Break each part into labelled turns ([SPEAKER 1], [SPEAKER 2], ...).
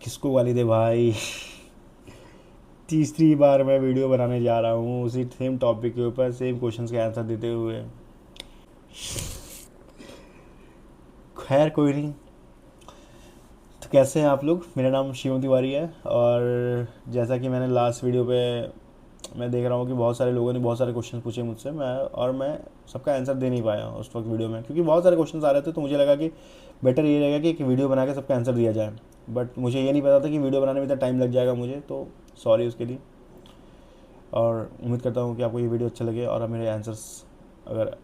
[SPEAKER 1] किसको गाली दे भाई। तीसरी बार मैं वीडियो बनाने जा रहा हूँ उसी सेम टॉपिक के ऊपर सेम क्वेश्चंस के आंसर देते हुए। खैर कोई नहीं। तो कैसे हैं आप लोग। मेरा नाम शिवम तिवारी है और जैसा कि मैंने लास्ट वीडियो पे मैं देख रहा हूँ कि बहुत सारे लोगों ने बहुत सारे क्वेश्चन पूछे मुझसे, मैं सबका आंसर दे नहीं पाया उस वक्त वीडियो में, क्योंकि बहुत सारे क्वेश्चन आ रहे थे। तो मुझे लगा कि बेटर ये रहेगा कि एक वीडियो बना के सबका आंसर दिया जाए। बट मुझे ये नहीं पता था कि वीडियो बनाने में इतना टाइम लग जाएगा मुझे, तो सॉरी उसके लिए। और उम्मीद करता हूँ कि आपको ये वीडियो अच्छा लगे और मेरे आंसर्स अगर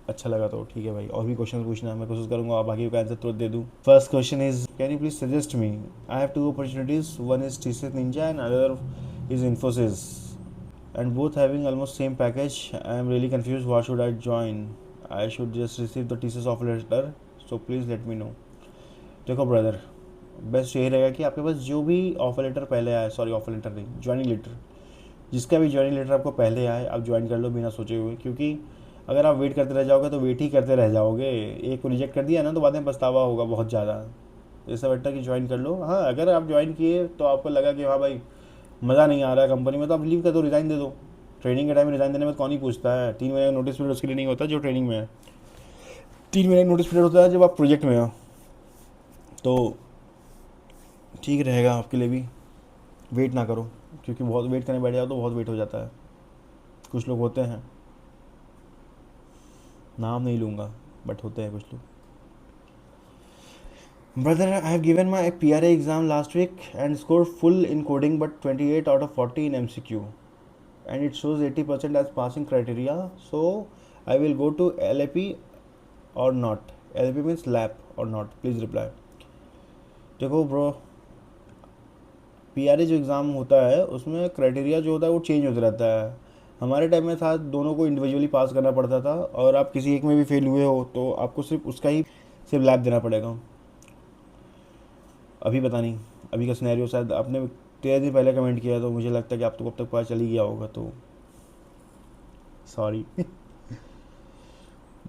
[SPEAKER 1] अच्छा लगा तो ठीक है भाई। और भी क्वेश्चन पूछना, मैं कोशिश करूँगा आप बाकी का आंसर तुरंत दे दूँ। First question is, can you please suggest me, I have two opportunities, one is TCS Ninja and other is Infosys, and both having almost same package. I am really confused, what should I join? I should just receive the TCS offer letter, so please let me know. देखो brother, best यही रहेगा कि आपके पास जो भी offer letter पहले आए, sorry offer letter नहीं, ज्वाइनिंग लेटर, जिसका भी ज्वाइनिंग लेटर आपको पहले आए आप ज्वाइन कर लो बिना सोचे हुए। क्योंकि अगर आप वेट करते रह जाओगे तो वेट ही करते रह जाओगे। एक को रिजेक्ट कर दिया ना तो बाद में पछतावा होगा बहुत ज़्यादा। तो इससे बेटर कि ज्वाइन कर लो। हाँ, अगर आप ज्वाइन किए तो आपको लगा कि हाँ भाई मज़ा नहीं आ रहा है कंपनी में, तो आप लीव कर दो, रिज़ाइन दे दो। ट्रेनिंग के टाइम में रिज़ाइन देने में कौन ही पूछता है। 3 महीने का नोटिस पीरियड उसके लिए नहीं होता जो ट्रेनिंग में है। 3 महीने का नोटिस पीरियड होता है जब आप प्रोजेक्ट में हो। तो ठीक रहेगा आपके लिए भी, वेट ना करो। क्योंकि बहुत वेट करने बैठ जाओ तो बहुत वेट हो जाता है। कुछ लोग होते हैं, नाम नहीं लूँगा, बट होते हैं कुछ लोग। Brother, I have given my PRA exam last week and scored full in coding but 28 out of 40 in MCQ. And it shows 80% as passing criteria. So I will go to LAP or not. LAP means lab or not. Please reply. देखो bro, PRA जो exam होता है उसमें criteria जो होता है वो change होता रहता है। हमारे टाइम में था दोनों को इंडिविजुअली पास करना पड़ता था, और आप किसी एक में भी फेल हुए हो तो आपको सिर्फ उसका ही सिर्फ लैब देना पड़ेगा। अभी पता नहीं, अभी का सिनेरियो शायद आपने 13 दिन पहले कमेंट किया तो मुझे लगता है कि आप तो कब तक पता चल ही गया होगा, तो सॉरी।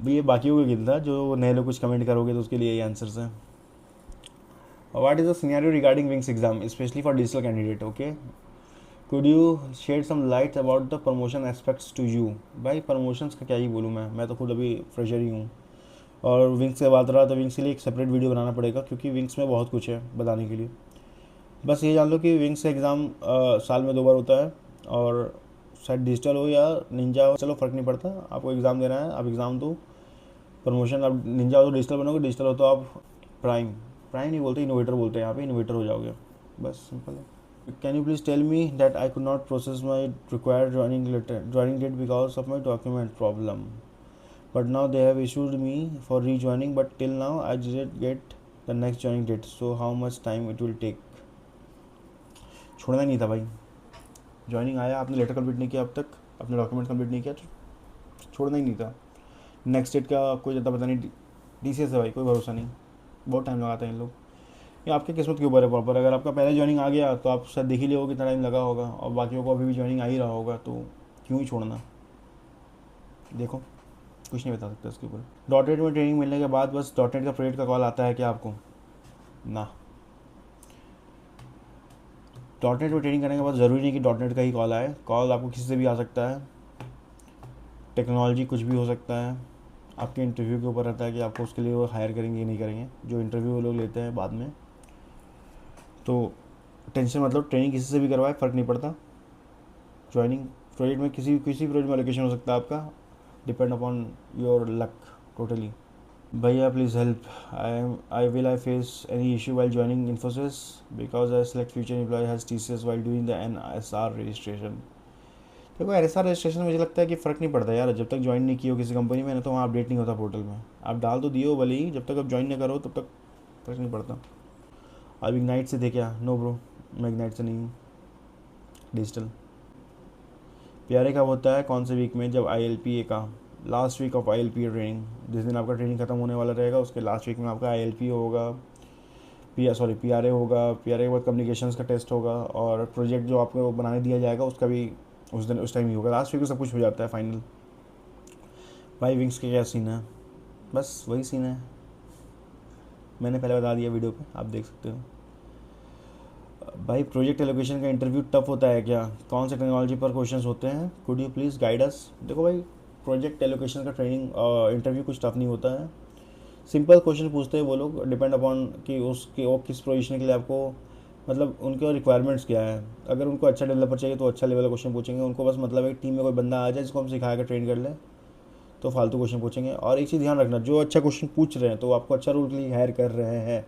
[SPEAKER 1] ये बाकियों को गिल था, जो नए लोग कुछ कमेंट करोगे तो उसके लिए ये आंसर्स हैं। What is the scenario regarding wings exam specially for digital candidate? Okay, could you shed some light about the promotion aspects to you? भाई प्रमोशंस का क्या ही बोलूँ मैं तो खुद अभी फ्रेशर ही हूँ। और विंग्स से बात रहा तो विंग्स के लिए एक सेपरेट वीडियो बनाना पड़ेगा, क्योंकि विंग्स में बहुत कुछ है बताने के लिए। बस ये जान लो कि विंग्स एग्ज़ाम साल में 2 बार होता है, और शायद डिजिटल हो या निंजा हो, चलो फ़र्क नहीं पड़ता, आपको एग्ज़ाम देना है, आप एग्ज़ाम दो। प्रमोशन अब निंजा हो तो डिजिटल बनोगे, डिजिटल हो तो आप प्राइम, प्राइम नहीं बोलते, इनोवेटर बोलते हैं यहाँ पे, इनोवेटर हो जाओगे। बस सिंपल है। Can you please tell me that I could not process my required joining date because of my document problem, but now they have issued me for rejoining, but till now I did get the next joining date, so how much time it will take? छोड़ना ही नहीं था भाई। Joining आया, आपने letter complete नहीं किया अब तक, अपने डॉक्यूमेंट कंप्लीट नहीं किया, तो छोड़ना ही नहीं था। नेक्स्ट डेट का कोई ज़्यादा पता नहीं। DCS है भाई, कोई भरोसा नहीं, बहुत टाइम लगाते हैं इन लोग। ये आपकी किस्मत के ऊपर है प्रॉपर। अगर आपका पहले ज्वाइनिंग आ गया तो आप शायद देख ही लियो कितना टाइम लगा होगा, और बाकियों को अभी भी ज्वाइनिंग आ ही रहा होगा, तो क्यों ही छोड़ना। देखो, कुछ नहीं बता सकते इसके ऊपर। डॉट नेट में ट्रेनिंग मिलने के बाद बस डॉट नेट का प्रोजेक्ट का कॉल आता है क्या आपको? ना, डॉट नेट में ट्रेनिंग करने के बाद ज़रूरी नहीं कि डॉट नेट का ही कॉल आए। कॉल आपको किसी से भी आ सकता है, टेक्नोलॉजी कुछ भी हो सकता है। आपके इंटरव्यू के ऊपर रहता है कि आपको उसके लिए वो हायर करेंगे या नहीं करेंगे, जो इंटरव्यू वो लोग लेते हैं बाद में। तो टेंशन मतलब, ट्रेनिंग किसी से भी करवाए फ़र्क नहीं पड़ता। ज्वाइनिंग प्रोजेक्ट में किसी किसी प्रोजेक्ट में लोकेशन हो सकता है आपका, depend upon your luck totally. भैया please help, I face any issue while joining Infosys because I select future employ has TCS while doing the NSR registration. देखो NSR रजिस्ट्रेशन मुझे लगता है कि फ़र्क नहीं पड़ता यार, जब तक ज्वाइन नहीं किया हो किसी कंपनी में ना, तो वहाँ अपडेट नहीं होता पोर्टल में। आप डाल तो दिए हो भले ही, जब तक आप ज्वाइन नहीं करो तब तक फ़र्क नहीं पड़ता। आप इग्नाइट से थे क्या? नो ब्रो, मैं इग्नाइट से नहीं हूँ, डिजिटल। PRA कब होता है, कौन से वीक में? जब ILPA का last week of ILPA training, जिस दिन आपका ट्रेनिंग खत्म होने वाला रहेगा उसके लास्ट वीक में आपका ILPA होगा, PRA होगा। PRA के बाद कम्युनिकेशंस का टेस्ट होगा, और प्रोजेक्ट जो आपको बनाने दिया जाएगा उसका भी उस दिन उस टाइम ही होगा। लास्ट वीक में सब कुछ हो जाता है फाइनल। भाई विंग्स के क्या सीन है? बस वही सीन है, मैंने पहले बता दिया वीडियो पे, आप देख सकते हो। भाई प्रोजेक्ट एलोकेशन का इंटरव्यू टफ होता है क्या? कौन से टेक्नोलॉजी पर क्वेश्चंस होते हैं? Could you please guide us? देखो भाई, प्रोजेक्ट एलोकेशन का ट्रेनिंग इंटरव्यू कुछ टफ नहीं होता है। सिंपल क्वेश्चन पूछते हैं वो लोग, डिपेंड अपॉन कि उसके वो किस पोजीशन के लिए आपको, मतलब उनके रिक्वायरमेंट्स क्या है। अगर उनको अच्छा डेवलपर चाहिए तो अच्छा लेवल का क्वेश्चन पूछेंगे। उनको बस मतलब है टीम में कोई बंदा आ जाए जिसको हम सिखा कर ट्रेन कर लें, तो फालतू क्वेश्चन पूछेंगे। और एक चीज़ ध्यान रखना, जो अच्छा क्वेश्चन पूछ रहे हैं तो आपको अच्छा रोल के लिए हायर कर रहे हैं।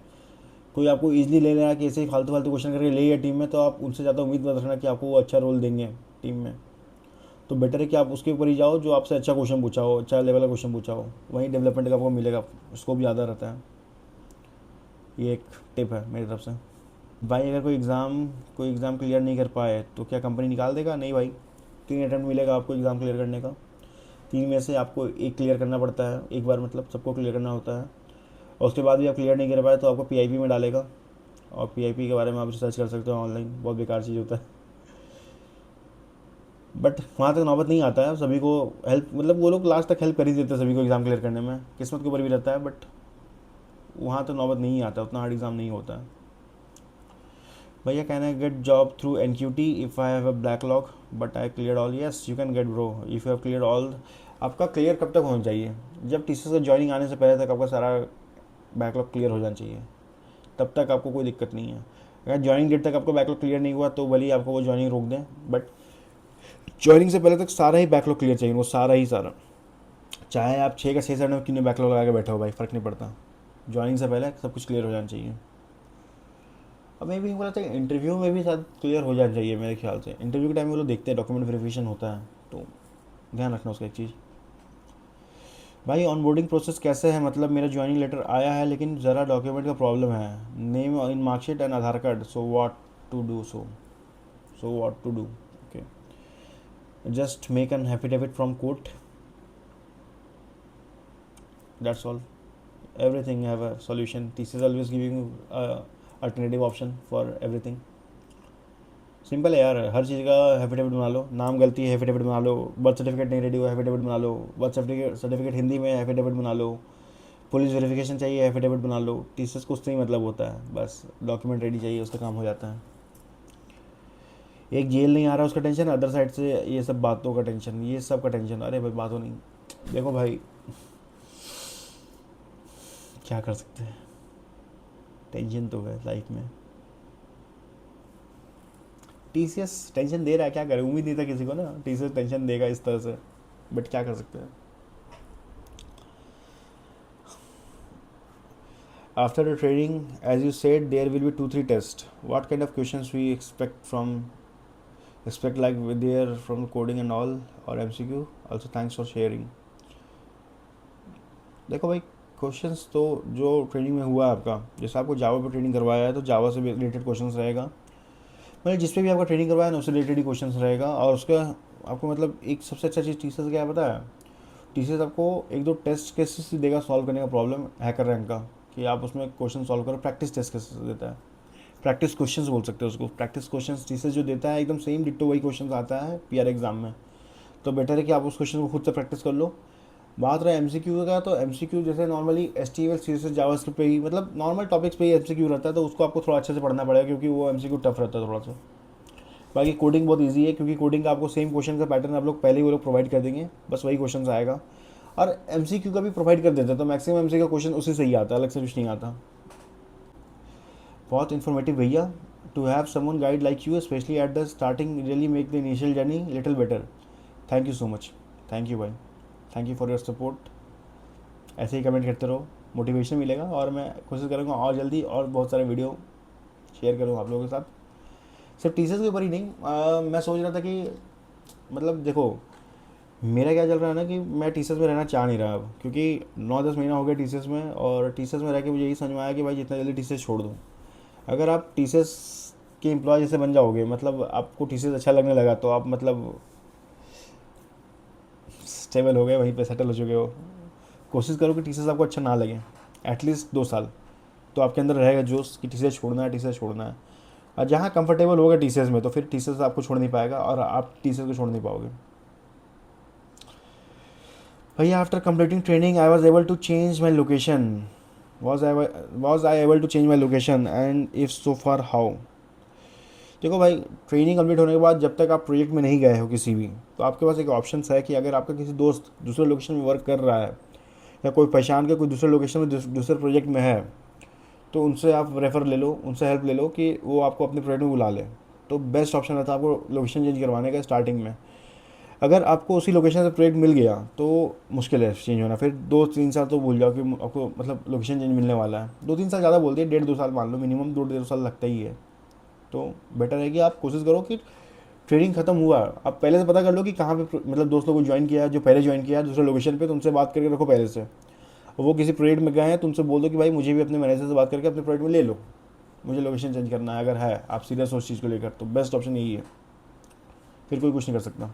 [SPEAKER 1] कोई आपको ईजिली ले लेना कि ऐसे ही फालतू फालतू क्वेश्चन करके ले लिया टीम में, तो आप उनसे ज़्यादा उम्मीद मत रखना कि आपको वो अच्छा रोल देंगे टीम में। तो बेटर है कि आप उसके ऊपर ही जाओ जो आपसे अच्छा क्वेश्चन पूछा हो, अच्छा लेवल का क्वेश्चन पूछा हो, वहीं डेवलपमेंट का आपको मिलेगा, स्कोप ज़्यादा रहता है। ये एक टिप है मेरी तरफ से। भाई अगर कोई एग्ज़ाम क्लियर नहीं कर पाए तो क्या कंपनी निकाल देगा? नहीं भाई, 3 अटैम्प्ट मिलेगा आपको एग्ज़ाम क्लियर करने का। 3 में से आपको एक क्लियर करना पड़ता है, एक बार मतलब सबको क्लियर करना होता है। और उसके बाद भी आप क्लियर नहीं कर पाए तो आपको पीआईपी में डालेगा। और पीआईपी के बारे में आप रिसर्च कर सकते हो ऑनलाइन, बहुत बेकार चीज़ होता है। बट वहाँ तक नौबत नहीं आता है सभी को। हेल्प मतलब वो लोग लास्ट तक हेल्प कर ही देते हैं सभी को एग्ज़ाम क्लियर करने में, किस्मत के ऊपर भी रहता है। बट वहाँ तक नौबत नहीं आता, उतना हार्ड एग्ज़ाम नहीं होता है। भैया can I get job through NQT if I have a backlog but I clear all? Yes you can get bro if you have clear all. आपका क्लियर कब तक होना चाहिए? जब टीसीएस का ज्वाइनिंग आने से पहले तक आपका सारा बैकलॉग क्लियर हो जाना चाहिए, तब तक आपको कोई दिक्कत नहीं है। अगर ज्वाइनिंग डेट तक आपका बैकलॉग क्लियर नहीं हुआ तो भले ही आपको वो ज्वाइनिंग रोक दें, बट ज्वाइनिंग से पहले तक सारा ही बैकलॉग क्लियर चाहिए, वो सारा ही सारा। चाहे आप 6 का 6 में क्यों बैकलॉग लगा के बैठे हो भाई, फ़र्क नहीं पड़ता। ज्वाइनिंग से पहले सब कुछ क्लियर हो जाना चाहिए। अब मैं भी बोला था इंटरव्यू में भी शायद क्लियर हो जाना चाहिए मेरे ख्याल से। इंटरव्यू के टाइम में वो लोग देखते हैं, डॉक्यूमेंट वेरिफिकेशन होता है, तो ध्यान रखना उसका एक चीज़। भाई ऑनबोर्डिंग प्रोसेस कैसे है? मतलब मेरा ज्वाइनिंग लेटर आया है लेकिन ज़रा डॉक्यूमेंट का प्रॉब्लम है, name in marksheet and Aadhaar card, so what to do? So what to do? Okay, just make an affidavit from court, that's all. Everything have a solution, TCS always giving alternative option for everything. Simple है यार, हर चीज़ का affidavit बना लो। नाम गलती है affidavit बना लो, birth certificate नहीं ready हुआ एफिडेविट बना लो, बर्थ सर्टिफिकेट हिंदी में एफिडेविट बना लो, पुलिस वेरिफिकेशन चाहिए एफिडेविट बना लो। टीसीएस को उससे ही मतलब होता है, बस डॉक्यूमेंट रेडी चाहिए, उसका काम हो जाता है। एक जेल नहीं आ रहा उसका टेंशन, अदर साइड से ये सब बातों का टेंशन, ये सब का टेंशन। अरे भाई बातों नहीं, देखो भाई क्या कर सकते हैं, टेंशन तो है लाइफ में। टीसीएस टेंशन दे रहा है, क्या करे, उम्मीद नहीं था किसी को ना टीसीएस टेंशन देगा इस तरह से, बट क्या कर सकते हैं। After the training as you said there will be 2-3 test, what kind of questions we expect like with there from coding and all or MCQ? Also thanks for sharing. देखो भाई, क्वेश्चंस तो जो training में हुआ है आपका, जैसे आपको जावा पे ट्रेनिंग करवाया है तो जावा से रिलेटेड क्वेश्चंस रहेगा। मतलब जिस पे भी आपका ट्रेनिंग करवाया है ना उससे रिलेटेड ही क्वेश्चंस रहेगा। और उसका आपको मतलब एक सबसे अच्छा चीज़ टीसीएस क्या पता है? टीसीएस आपको 1-2 टेस्ट केसेस देगा सॉल्व करने का, प्रॉब्लम हैकर रैंक का, कि आप उसमें क्वेश्चन सॉल्व करो। प्रैक्टिस टेस्ट केसेस देता है, प्रैक्टिस क्वेश्चंस बोल सकते हो उसको। प्रैक्टिस क्वेश्चंस टीसीएस जो देता है एकदम सेम डिट्टो वही क्वेश्चंस आता है पीआर एग्जाम में। तो बेटर है कि आप उस क्वेश्चन को खुद से प्रैक्टिस कर लो। बात रहा एमसीक्यू का, तो एमसीक्यू जैसे नॉर्मली एचटीएमएल सीएसएस जावास्क्रिप्ट पे ही, मतलब नॉर्मल टॉपिक्स पे ही एमसीक्यू रहता है, तो उसको आपको थोड़ा अच्छे से पढ़ना पड़ेगा क्योंकि वो एमसीक्यू टफ रहता है थोड़ा सा। बाकी कोडिंग बहुत इजी है क्योंकि कोडिंग का आपको सेम क्वेश्चन का पैटर्न आप लोग पहले ही वो लोग प्रोवाइड कर देंगे, बस वही क्वेश्चन आएगा। और एमसीक्यू का भी प्रोवाइड कर देते हैं, तो मैक्सिमम एमसीक्यू का क्वेश्चन उसी से ही आता है, अलग से कुछ नहीं आता। बहुत इन्फॉर्मेटिव भैया, to have someone guide like you specially at the starting really make the initial journey little better. Thank you so much, thank you भाई, thank you for your support. ऐसे ही कमेंट करते रहो, मोटिवेशन मिलेगा। और मैं कोशिश करूँगा और जल्दी और बहुत सारे वीडियो शेयर करूँ आप लोगों के साथ। सिर्फ टीचर्स के ऊपर ही नहीं, मैं सोच रहा था कि मतलब देखो मेरा क्या चल रहा है ना कि मैं टीचर्स में रहना चाह नहीं रहा अब, क्योंकि 9-10 महीना हो गया टीचर्स में। और टीचर्स में रह के मुझे यही समझ में आया कि भाई जितना जल्दी टीचर्स छोड़ दूँ। अगर आप टीचर्स के एम्प्लॉय जैसे बन जाओगे, मतलब आपको टीचर्स अच्छा लगने लगा, तो आप मतलब स्टेबल हो गए, वहीं पे सेटल हो चुके हो। कोशिश करो कि टीचर्स आपको अच्छा ना लगे, एटलीस्ट 2 साल तो आपके अंदर रहेगा जोश कि टीचर्स छोड़ना है, टीचर्स छोड़ना है। और जहाँ कंफर्टेबल होगा टीचर्स में, तो फिर टीचर्स आपको छोड़ नहीं पाएगा और आप टीचर्स को छोड़ नहीं पाओगे। भैया after completing training I was able to change my location, was I able to change my location, and if so far how? देखो भाई, ट्रेनिंग कंप्लीट होने के बाद जब तक आप प्रोजेक्ट में नहीं गए हो किसी भी, तो आपके पास एक ऑप्शन है कि अगर आपका किसी दोस्त दूसरे लोकेशन में वर्क कर रहा है या कोई पहचान के कोई दूसरे लोकेशन में दूसरे प्रोजेक्ट में है, तो उनसे आप रेफ़र ले लो, उनसे हेल्प ले लो कि वो आपको अपने प्रोजेक्ट में बुला ले। तो बेस्ट ऑप्शन रहता है आपको लोकेशन चेंज करवाने का स्टार्टिंग में। अगर आपको उसी लोकेशन से प्रोजेक्ट मिल गया तो मुश्किल है चेंज होना, फिर 2-3 साल तो भूल जाओ कि आपको मतलब लोकेशन चेंज मिलने वाला है। 2-3 साल ज़्यादा बोलते हैं, 1.5-2 साल मान लो, मिनिमम 2-1.5 साल लगता ही है। तो बेटर है कि आप कोशिश करो कि ट्रेनिंग खत्म हुआ, आप पहले से पता कर लो कि कहाँ पे मतलब दोस्तों को ज्वाइन किया है, जो पहले ज्वाइन किया है दूसरे लोकेशन पे, तो उनसे बात करके रखो पहले से। और वो किसी प्रोजेक्ट में गए हैं तो उनसे बोल दो कि भाई मुझे भी अपने मैनेजर से बात करके अपने प्रोजेक्ट में ले लो, मुझे लोकेशन चेंज करना है। अगर है आप सीरियस हो उस चीज़ को लेकर, तो बेस्ट ऑप्शन यही है, फिर कोई कुछ नहीं कर सकता।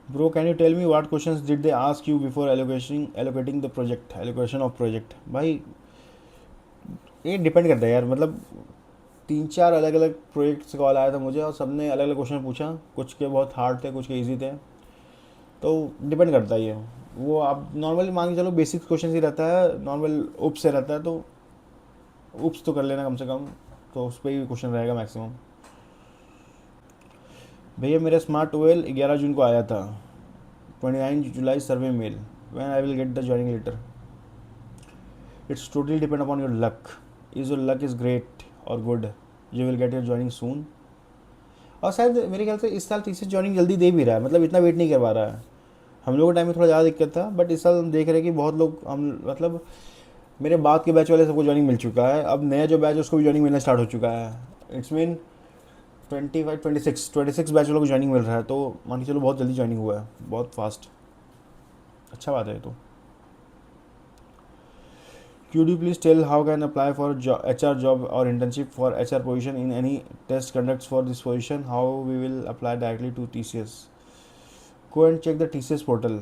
[SPEAKER 1] Bro can you tell me what questions did they ask you before allocating the project, allocation of project? भाई ये डिपेंड करता है यार, मतलब 3-4 अलग अलग प्रोजेक्ट से कॉल आया था मुझे और सबने अलग अलग क्वेश्चन पूछा, कुछ के बहुत हार्ड थे, कुछ के ईजी थे। तो डिपेंड करता ही है वो, आप नॉर्मली मान के चलो बेसिक क्वेश्चन ही रहता है, नॉर्मल उप्स से रहता है, तो उप्स तो कर लेना कम से कम, तो उस पर ही क्वेश्चन रहेगा मैक्सिमम। भैया मेरा स्मार्ट ट्वेल 11 जून को आया था, 29 जुलाई survey mail, when I will get the joining letter? It's totally depend upon your luck, is your luck is great और good, you will get your joining soon. और शायद मेरे ख्याल से इस साल टीसी ज्वाइनिंग जल्दी दे भी रहा है, मतलब इतना वेट नहीं करवा रहा है। हम लोगों के टाइम में थोड़ा ज़्यादा दिक्कत था, बट इस साल हम देख रहे हैं कि बहुत लोग, हम मतलब मेरे बाद के बैच वाले सबको ज्वाइनिंग मिल चुका है, अब नया जो बैच है उसको भी ज्वाइनिंग मिलना स्टार्ट हो चुका है। इट्स मीन 26 बैच वालों को ज्वाइनिंग मिल रहा है, तो मान के चलो बहुत जल्दी ज्वाइनिंग हुआ है, बहुत फास्ट, अच्छा बात है। तो could you please tell how can apply for HR job or internship for HR position in any test conducts for this position? How we will apply directly to TCS? Go and check the TCS portal.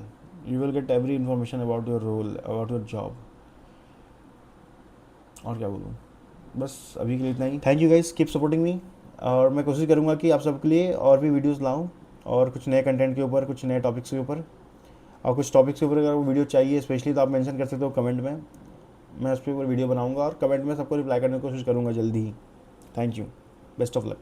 [SPEAKER 1] You will get every information about your role, about your job. और क्या बोलूँ, बस अभी के लिए इतना ही। Thank you guys, keep supporting me, और मैं कोशिश करूँगा कि आप सबके लिए और भी वीडियोस लाऊँ, और कुछ नए कंटेंट के ऊपर, कुछ नए टॉपिक्स के ऊपर, और कुछ टॉपिक्स के ऊपर अगर वीडियो चाहिए स्पेशली तो आप मेंशन कर सकते हो कमेंट में, मैं उस पर वीडियो बनाऊंगा और कमेंट में सबको रिप्लाई करने की कोशिश करूंगा जल्दी ही। Thank you, best of luck.